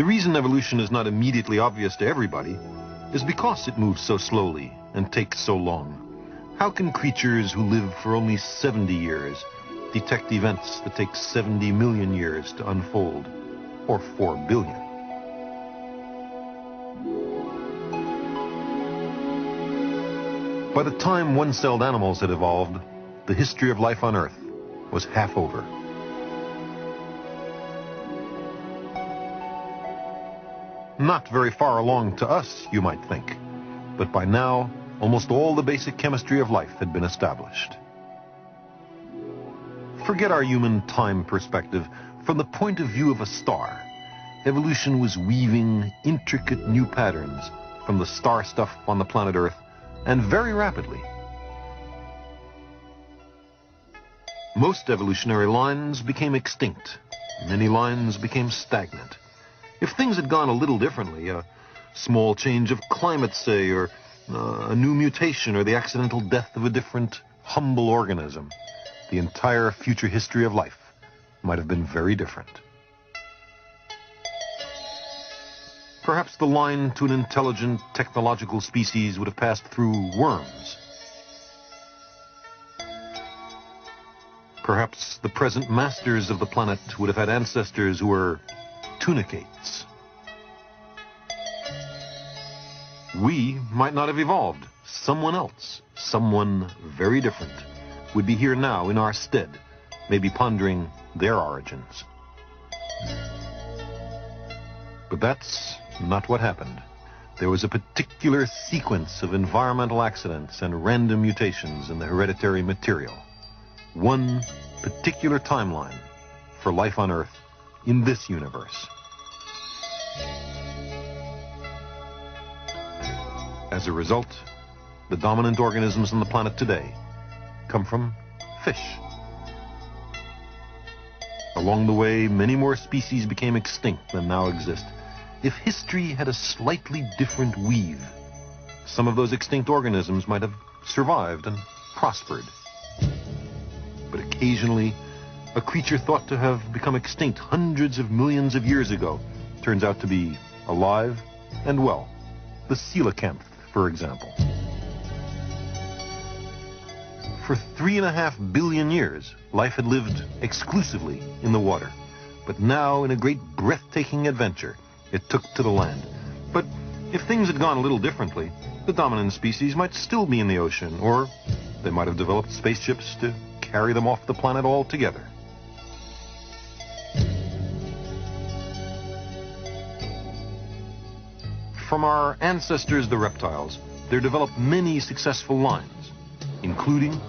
The reason evolution is not immediately obvious to everybody is because it moves so slowly and takes so long. How can creatures who live for only 70 years detect events that take 70 million years to unfold, or 4 billion? By the time one-celled animals had evolved, the history of life on Earth was half over. Not very far along to us, you might think, but by now, almost all the basic chemistry of life had been established. Forget our human time perspective. From the point of view of a star, evolution was weaving intricate new patterns from the star stuff on the planet Earth, and very rapidly. Most evolutionary lines became extinct. Many lines became stagnant. If things had gone a little differently, a small change of climate, say, or a new mutation, or the accidental death of a different, humble organism, the entire future history of life might have been very different. Perhaps the line to an intelligent technological species would have passed through worms. Perhaps the present masters of the planet would have had ancestors who were tunicates. We might not have evolved. Someone else, someone very different, would be here now in our stead, maybe pondering their origins. But that's not what happened. There was a particular sequence of environmental accidents and random mutations in the hereditary material. One particular timeline for life on Earth in this universe. As a result, the dominant organisms on the planet today come from fish. Along the way, many more species became extinct than now exist. If history had a slightly different weave, some of those extinct organisms might have survived and prospered. But occasionally, a creature thought to have become extinct hundreds of millions of years ago turns out to be alive and well. The coelacanth, for example. For 3.5 billion years, life had lived exclusively in the water. But now, in a great breathtaking adventure, it took to the land. But if things had gone a little differently, the dominant species might still be in the ocean, or they might have developed spaceships to carry them off the planet altogether. From our ancestors, the reptiles, there developed many successful lines, including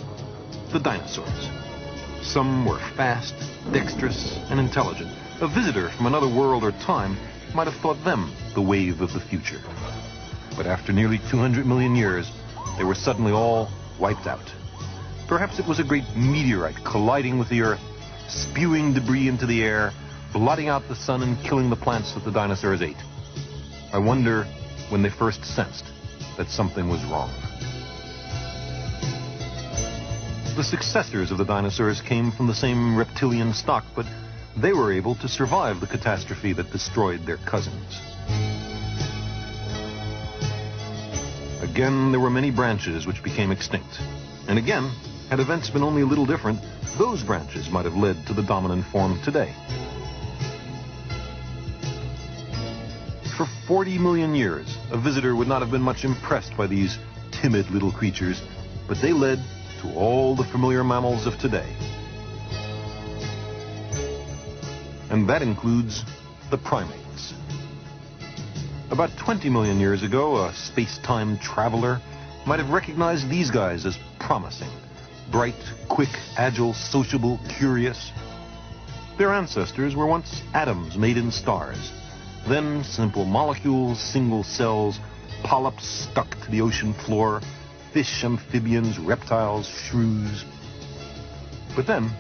the dinosaurs. Some were fast, dexterous, and intelligent. A visitor from another world or time might have thought them the wave of the future. But after nearly 200 million years, they were suddenly all wiped out. Perhaps it was a great meteorite colliding with the Earth, spewing debris into the air, blotting out the sun and killing the plants that the dinosaurs ate. I wonder when they first sensed that something was wrong. The successors of the dinosaurs came from the same reptilian stock, but they were able to survive the catastrophe that destroyed their cousins. Again, there were many branches which became extinct. And again, had events been only a little different, those branches might have led to the dominant form today. For 40 million years, a visitor would not have been much impressed by these timid little creatures, but they led to all the familiar mammals of today. And that includes the primates. About 20 million years ago, a space-time traveler might have recognized these guys as promising. Bright, quick, agile, sociable, curious. Their ancestors were once atoms made in stars. Then simple molecules, single cells, polyps stuck to the ocean floor, fish, amphibians, reptiles, shrews. But then,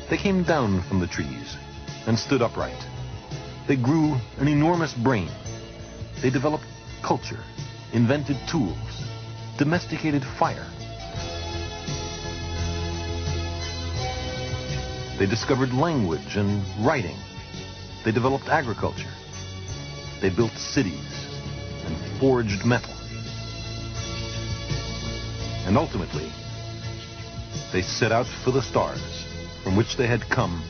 they came down from the trees and stood upright. They grew an enormous brain. They developed culture, invented tools, domesticated fire. They discovered language and writing. They developed agriculture. They built cities and forged metal. And ultimately, they set out for the stars, from which they had come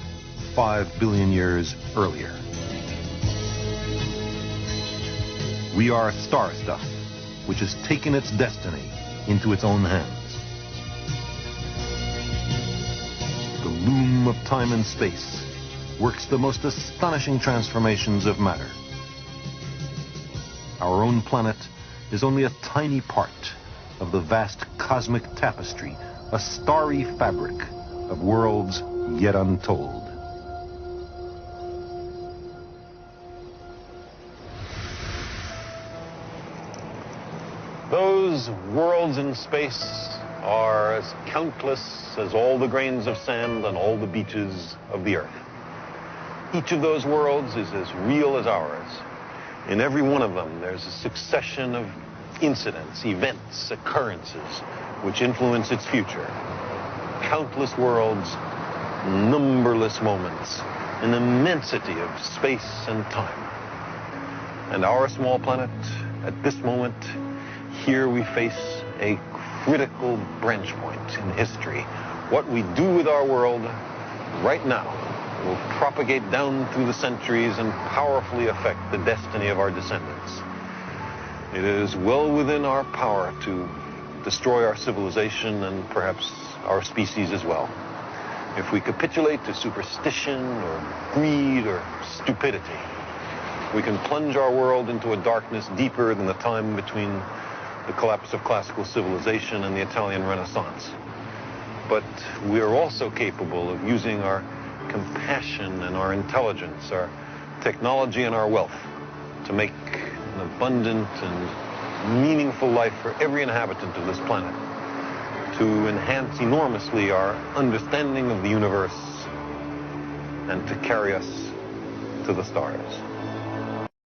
5 billion years earlier. We are star stuff, which has taken its destiny into its own hands. The loom of time and space works the most astonishing transformations of matter. Our own planet is only a tiny part of the vast cosmic tapestry, a starry fabric of worlds yet untold. Those worlds in space are as countless as all the grains of sand on all the beaches of the Earth. Each of those worlds is as real as ours. In every one of them, there's a succession of incidents, events, occurrences, which influence its future. Countless worlds, numberless moments, an immensity of space and time. And our small planet, at this moment, here we face a critical branch point in history. What we do with our world right now will propagate down through the centuries and powerfully affect the destiny of our descendants. It is well within our power to destroy our civilization and perhaps our species as well. If we capitulate to superstition or greed or stupidity, we can plunge our world into a darkness deeper than the time between the collapse of classical civilization and the Italian Renaissance. But we are also capable of using our compassion and our intelligence, our technology and our wealth to make an abundant and meaningful life for every inhabitant of this planet, to enhance enormously our understanding of the universe and to carry us to the stars.